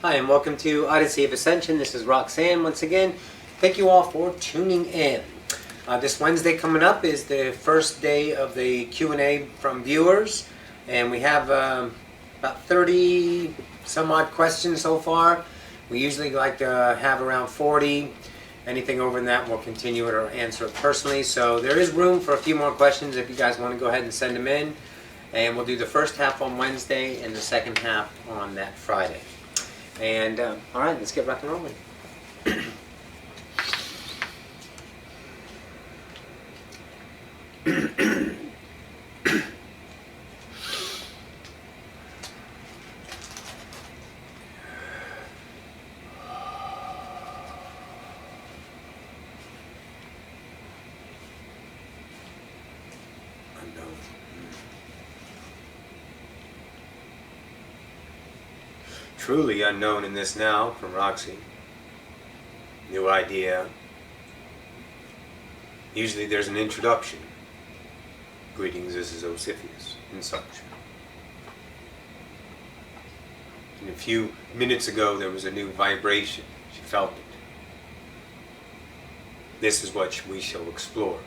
Hi, and welcome to Odyssey of Ascension. This is Roxanne once again. Thank you all for tuning in. This Wednesday coming up is the first day of the Q&A from viewers, and we have about 30 some odd questions so far. We usually like to have around 40. Anything over that we'll continue it or answer it personally. So there is room for a few more questions if you guys want to go ahead and send them in. And we'll do the first half on Wednesday and the second half on that Friday. And all right, let's get rock and rolling. Truly unknown in this now from Roxy. New idea. Usually there's an introduction. Greetings, this is Ocyphius, and such. And a few minutes ago there was a new vibration. She felt it. This is what we shall explore.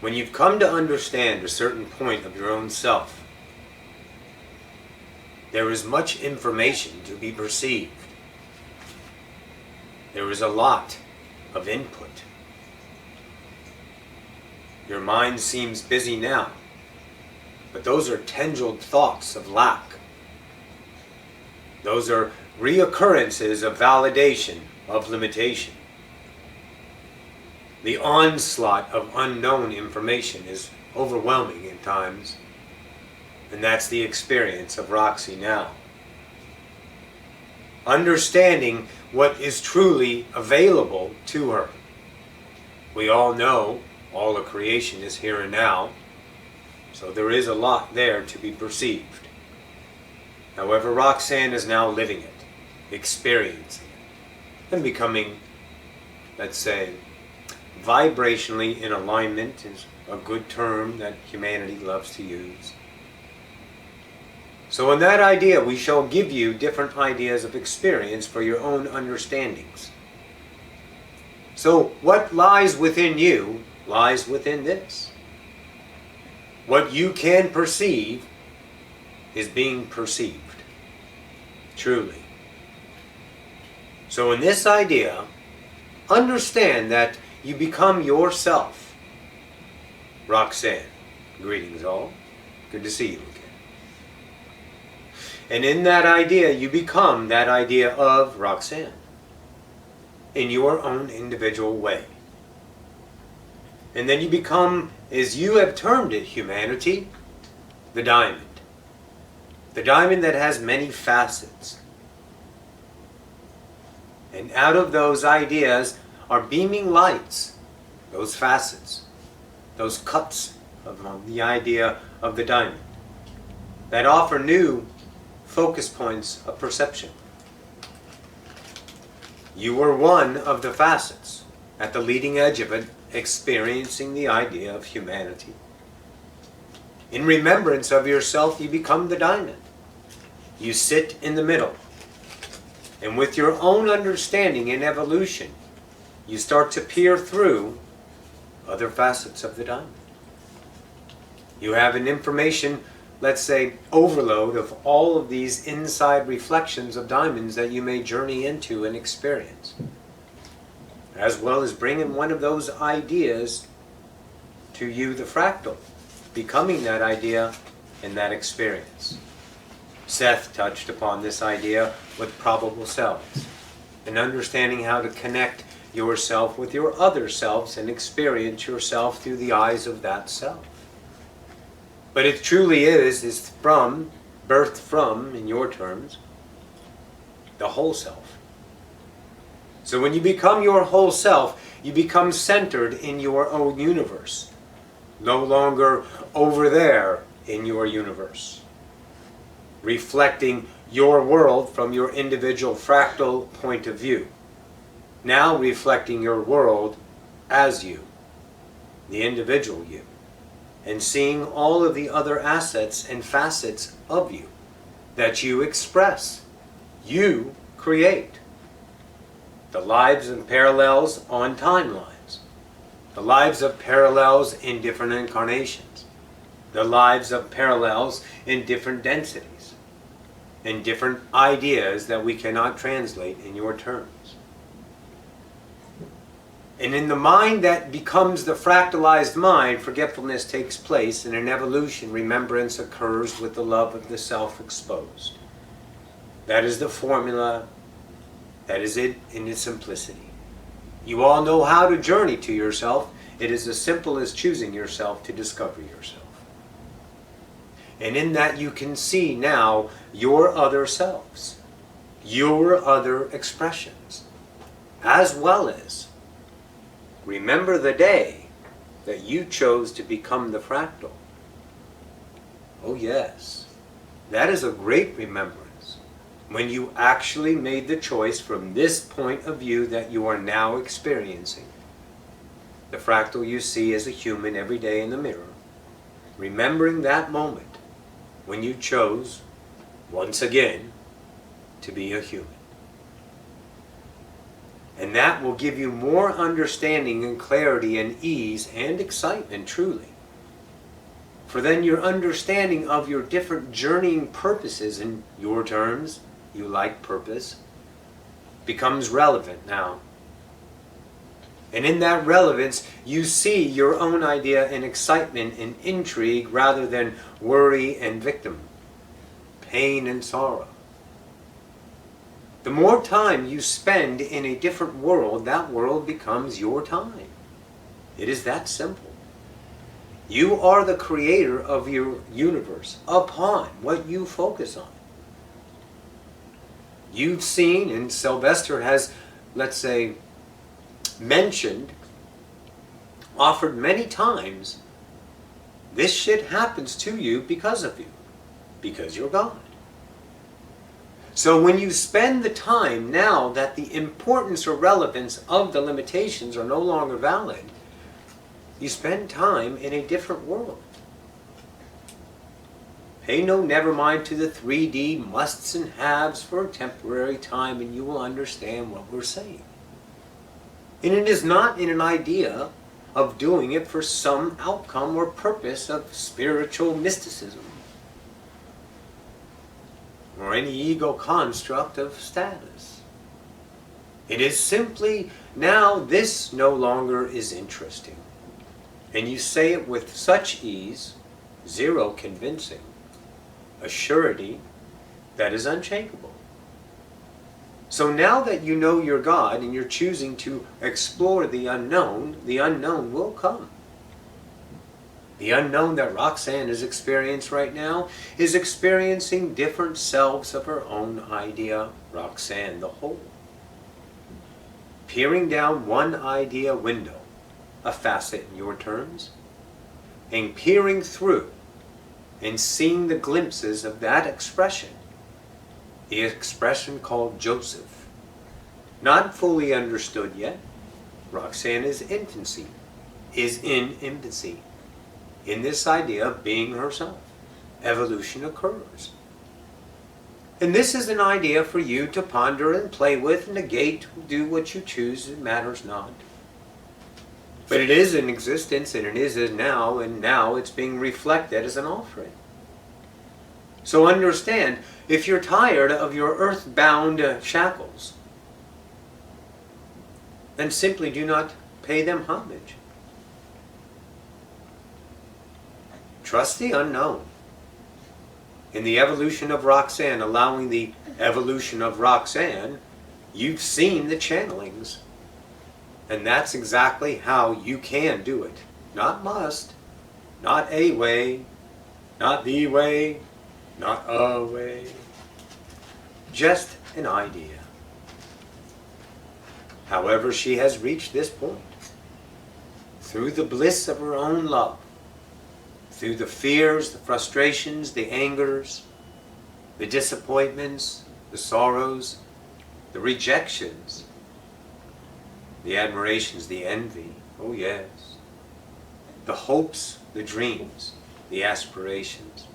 When you've come to understand a certain point of your own self, there is much information to be perceived. There is a lot of input. Your mind seems busy now, but those are tendrilled thoughts of lack. Those are reoccurrences of validation, of limitation. The onslaught of unknown information is overwhelming at times, and that's the experience of Roxy now. Understanding what is truly available to her. We all know all of creation is here and now, so there is a lot there to be perceived. However, Roxanne is now living it, experiencing it, and becoming, let's say, vibrationally in alignment is a good term that humanity loves to use. So in that idea, we shall give you different ideas of experience for your own understandings. So what lies within you lies within this. What you can perceive is being perceived. Truly. So in this idea, understand that you become yourself. Roxanne, greetings all. Good to see you again. And in that idea, you become that idea of Roxanne. In your own individual way. And then you become, as you have termed it, humanity, the diamond. The diamond that has many facets. And out of those ideas are beaming lights, those facets, those cups of the idea of the diamond, that offer new focus points of perception. You are one of the facets, at the leading edge of it, experiencing the idea of humanity. In remembrance of yourself, you become the diamond. You sit in the middle. And with your own understanding and evolution, you start to peer through other facets of the diamond. You have an information, let's say, overload of all of these inside reflections of diamonds that you may journey into and experience. As well as bringing one of those ideas to you, the fractal, becoming that idea in that experience. Seth touched upon this idea with probable selves, and understanding how to connect yourself with your other selves and experience yourself through the eyes of that self. But it truly is from, birthed from, in your terms, the whole self. So when you become your whole self, you become centered in your own universe, no longer over there in your universe, reflecting your world from your individual fractal point of view, now reflecting your world as you, the individual you, and seeing all of the other assets and facets of you that you express, you create. The lives and parallels on timelines, the lives of parallels in different incarnations, the lives of parallels in different densities, and different ideas that we cannot translate in your terms. And in the mind that becomes the fractalized mind, forgetfulness takes place, and in evolution, remembrance occurs with the love of the self exposed. That is the formula. That is it in its simplicity. You all know how to journey to yourself. It is as simple as choosing yourself to discover yourself. And in that you can see now your other selves, your other expressions, as well as remember the day that you chose to become the fractal. Oh yes, that is a great remembrance, when you actually made the choice from this point of view that you are now experiencing. The fractal you see as a human every day in the mirror, remembering that moment when you chose, once again, to be a human. And that will give you more understanding and clarity and ease and excitement, truly. For then your understanding of your different journeying purposes in your terms, you like purpose, becomes relevant now. And in that relevance, you see your own idea and excitement and intrigue rather than worry and victim, pain and sorrow. The more time you spend in a different world, that world becomes your time. It is that simple. You are the creator of your universe upon what you focus on. You've seen, and Sylvester has, let's say, mentioned, offered many times, this shit happens to you because of you, because you're God. So when you spend the time now that the importance or relevance of the limitations are no longer valid, you spend time in a different world. Pay no never mind to the 3D musts and haves for a temporary time, and you will understand what we're saying. And it is not in an idea of doing it for some outcome or purpose of spiritual mysticism, or any ego construct of status. It is simply, now this no longer is interesting. And you say it with such ease, zero convincing, a surety that is unshakable. So now that you know your God and you're choosing to explore the unknown will come. The unknown that Roxanne is experiencing right now is experiencing different selves of her own idea, Roxanne the whole. Peering down one idea window, a facet in your terms, and peering through and seeing the glimpses of that expression, the expression called Joseph. Not fully understood yet. Roxanne is in infancy. In this idea of being herself, evolution occurs. And this is an idea for you to ponder and play with, negate, do what you choose, it matters not. But it is in existence, and it is now, and now it's being reflected as an offering. So understand, if you're tired of your earth-bound shackles, then simply do not pay them homage. Trust the unknown. In the evolution of Roxanne, allowing the evolution of Roxanne, you've seen the channelings. And that's exactly how you can do it. Not must, not a way, not the way, not a way. Just an idea. However, she has reached this point. through the bliss of her own love, through the fears, the frustrations, the angers, the disappointments, the sorrows, the rejections, the admirations, the envy, oh yes, the hopes, the dreams, the aspirations,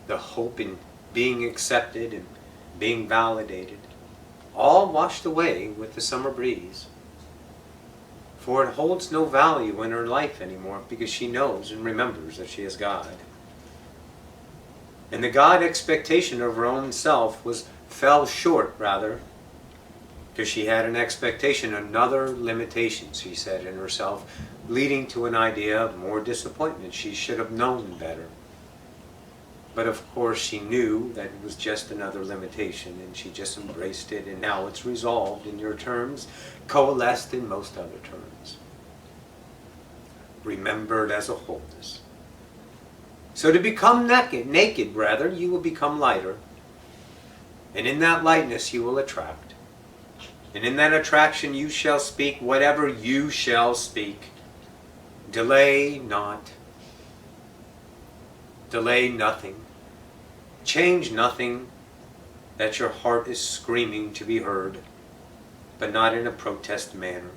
the hope in being accepted and being validated, all washed away with the summer breeze. For it holds no value in her life anymore because she knows and remembers that she is God. And the God expectation of her own self fell short, rather, because she had an expectation, another limitation, she said in herself, leading to an idea of more disappointment. She should have known better. But of course she knew that it was just another limitation, and she just embraced it, and now it's resolved in your terms, coalesced in most other terms. Remembered as a wholeness. So to become naked, rather, you will become lighter. And in that lightness you will attract. And in that attraction you shall speak whatever you shall speak. Delay not. Delay nothing. Change nothing that your heart is screaming to be heard, but not in a protest manner.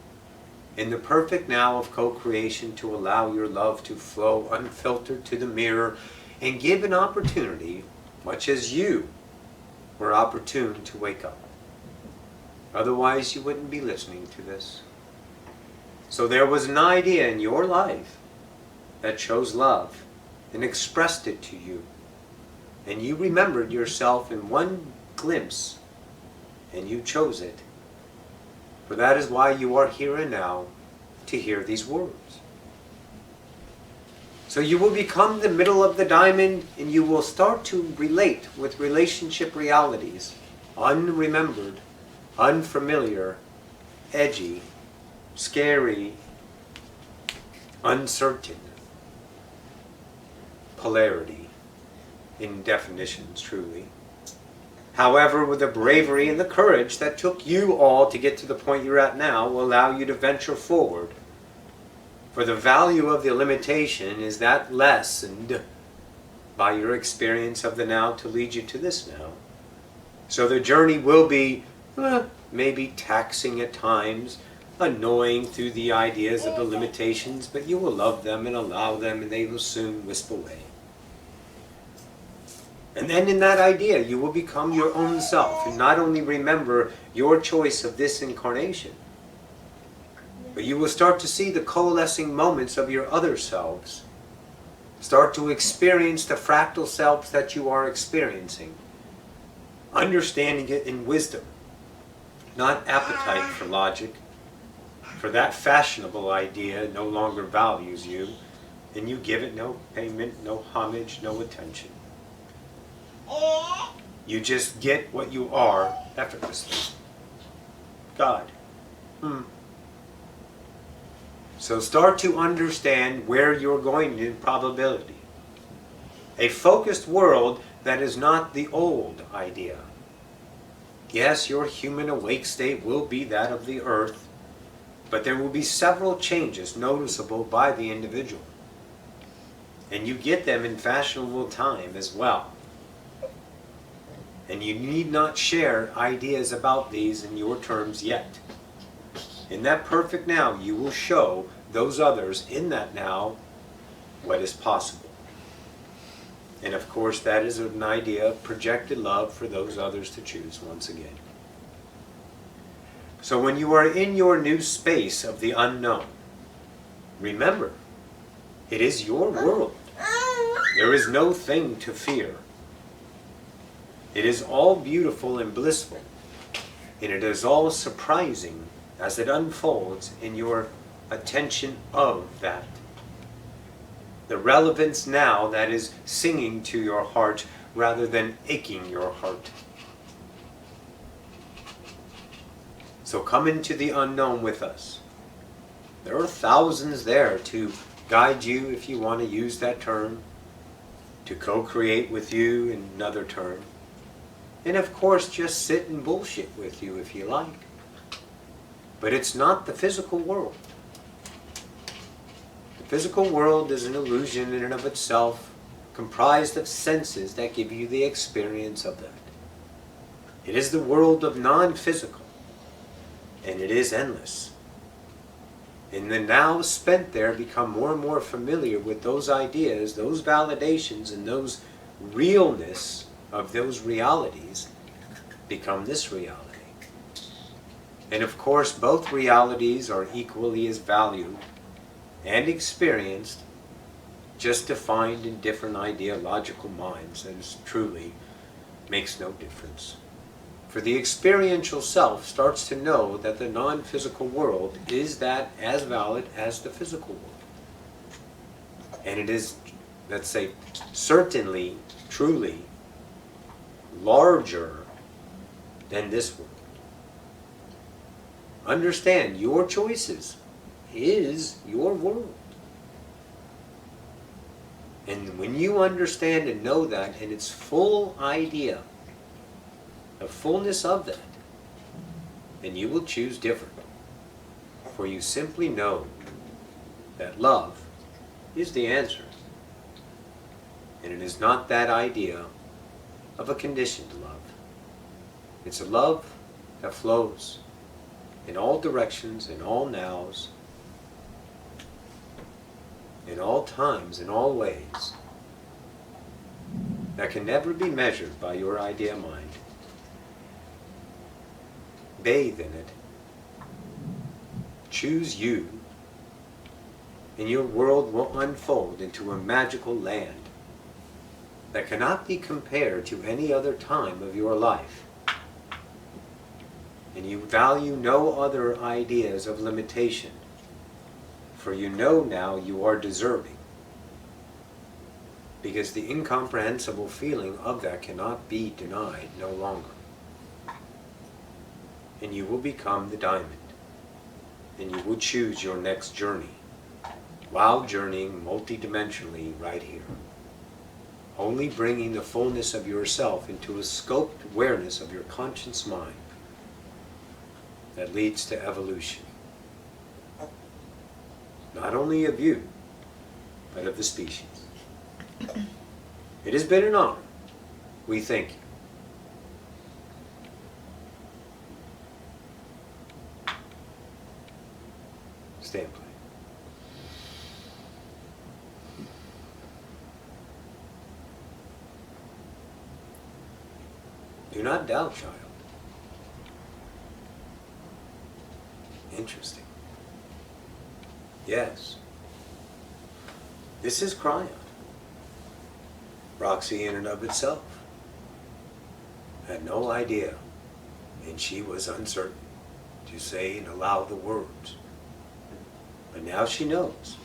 In the perfect now of co-creation, to allow your love to flow unfiltered to the mirror and give an opportunity, much as you were opportune to wake up. Otherwise you wouldn't be listening to this. So there was an idea in your life that chose love and expressed it to you. And you remembered yourself in one glimpse, and you chose it. For that is why you are here and now, to hear these words. So you will become the middle of the diamond, and you will start to relate with relationship realities, unremembered, unfamiliar, edgy, scary, uncertain. Polarity in definitions, truly. However, with the bravery and the courage that took you all to get to the point you're at now will allow you to venture forward. For the value of the limitation is that lessened by your experience of the now to lead you to this now. So the journey will be maybe taxing at times, annoying through the ideas of the limitations, but you will love them and allow them, and they will soon wisp away. And then in that idea, you will become your own self, and not only remember your choice of this incarnation, but you will start to see the coalescing moments of your other selves. Start to experience the fractal selves that you are experiencing. Understanding it in wisdom, not appetite for logic. For that fashionable idea no longer values you, and you give it no payment, no homage, no attention. You just get what you are effortlessly. God. So start to understand where you're going in probability. A focused world that is not the old idea. Yes, your human awake state will be that of the earth, but there will be several changes noticeable by the individual. And you get them in fashionable time as well. And you need not share ideas about these in your terms yet. In that perfect now, you will show those others in that now what is possible. And of course, that is an idea of projected love for those others to choose once again. So when you are in your new space of the unknown, remember, it is your world. There is no thing to fear. It is all beautiful and blissful, and it is all surprising as it unfolds in your attention of that. The relevance now that is singing to your heart rather than aching your heart. So come into the unknown with us. There are thousands there to guide you, if you want to use that term, to co-create with you in another term. And of course, just sit and bullshit with you if you like. But it's not the physical world. physical world is an illusion in and of itself, comprised of senses that give you the experience of that. It is the world of non-physical, and it is endless. In the now spent there, become more and more familiar with those ideas, those validations, and those realness of those realities become this reality. And of course, both realities are equally as valued and experienced, just defined in different ideological minds, as truly makes no difference. For the experiential self starts to know that the non-physical world is that as valid as the physical world. And it is, let's say, certainly, truly, larger than this world. Understand, your choices is your world. And when you understand and know that in its full idea, the fullness of that, then you will choose different. For you simply know that love is the answer. And it is not that idea of a conditioned love. It's a love that flows in all directions, in all nows, in all times, in all ways, that can never be measured by your idea mind. Bathe in it. Choose you, and your world will unfold into a magical land that cannot be compared to any other time of your life. And you value no other ideas of limitation, for you know now you are deserving, because the incomprehensible feeling of that cannot be denied no longer. And you will become the diamond, and you will choose your next journey, while journeying multidimensionally right here, only bringing the fullness of yourself into a scoped awareness of your conscious mind that leads to evolution, not only of you, but of the species. It has been an honor. We thank you. Stand, please. Do not doubt, child. Interesting. Yes. This is Kryon. Roxy in and of itself had no idea, and she was uncertain to say and allow the words. But now she knows.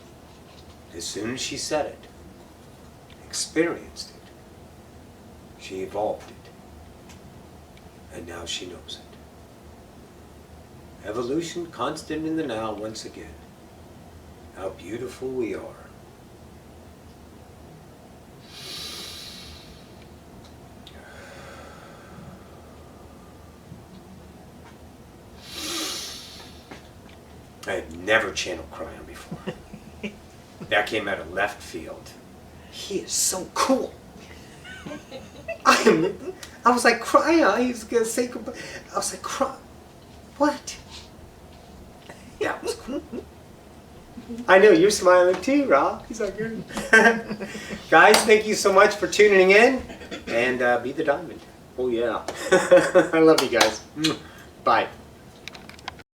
As soon as she said it, experienced it, she evolved it. And now she knows it. Evolution constant in the now once again. How beautiful we are. I had never channeled Kryon before. That came out of left field. He is so cool. I was like, Kryon, he was going to say goodbye. I was like, Kryon, what? Yeah, it was cool. I know, you're smiling too, Rob. He's like, good. Guys, thank you so much for tuning in. And be the diamond. Oh, yeah. I love you guys. Bye.